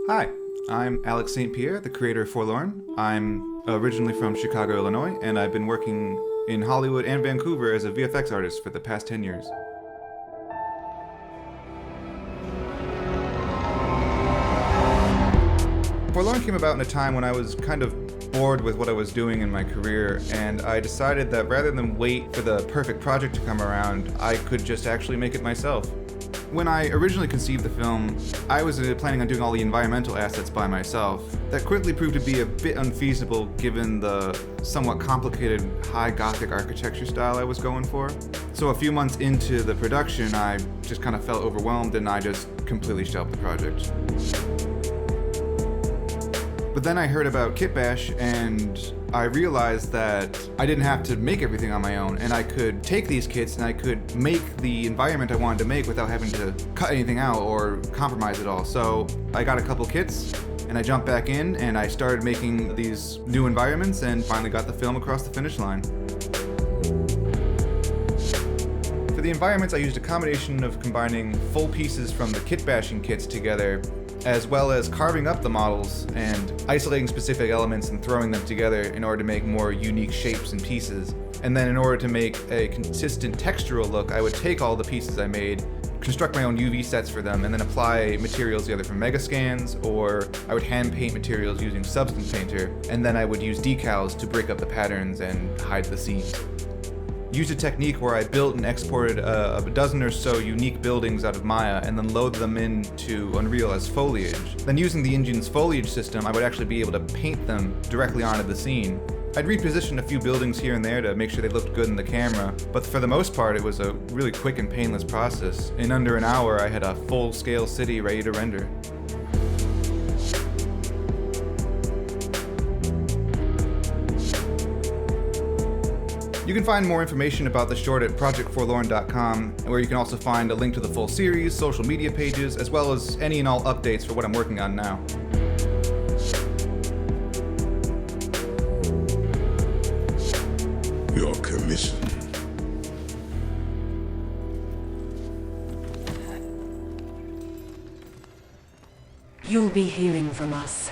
Hi, I'm Alex St. Pierre, the creator of Forlorn. I'm originally from Chicago, Illinois, and I've been working in Hollywood and Vancouver as a VFX artist for the past 10 years. Forlorn came about in a time when I was kind of bored with what I was doing in my career, and I decided that rather than wait for the perfect project to come around, I could just actually make it myself. When I originally conceived the film, I was planning on doing all the environmental assets by myself. That quickly proved to be a bit unfeasible given the somewhat complicated high Gothic architecture style I was going for. So a few months into the production, I just kind of felt overwhelmed and I just completely shelved the project. But then I heard about KitBash and I realized that I didn't have to make everything on my own, and I could take these kits and I could make the environment I wanted to make without having to cut anything out or compromise it all. So I got a couple kits and I jumped back in and I started making these new environments and finally got the film across the finish line. For the environments, I used a combination of combining full pieces from the KitBashing kits together, as well as carving up the models and isolating specific elements and throwing them together in order to make more unique shapes and pieces. And then in order to make a consistent textural look, I would take all the pieces I made, construct my own UV sets for them, and then apply materials either from Megascans, or I would hand paint materials using Substance Painter, and then I would use decals to break up the patterns and hide the seams. Used a technique where I built and exported a dozen or so unique buildings out of Maya and then loaded them into Unreal as foliage. Then using the engine's foliage system, I would actually be able to paint them directly onto the scene. I'd repositioned a few buildings here and there to make sure they looked good in the camera, but for the most part it was a really quick and painless process. In under an hour I had a full-scale city ready to render. You can find more information about the short at projectforlorn.com, where you can also find a link to the full series, social media pages, as well as any and all updates for what I'm working on now. Your commission. You'll be hearing from us.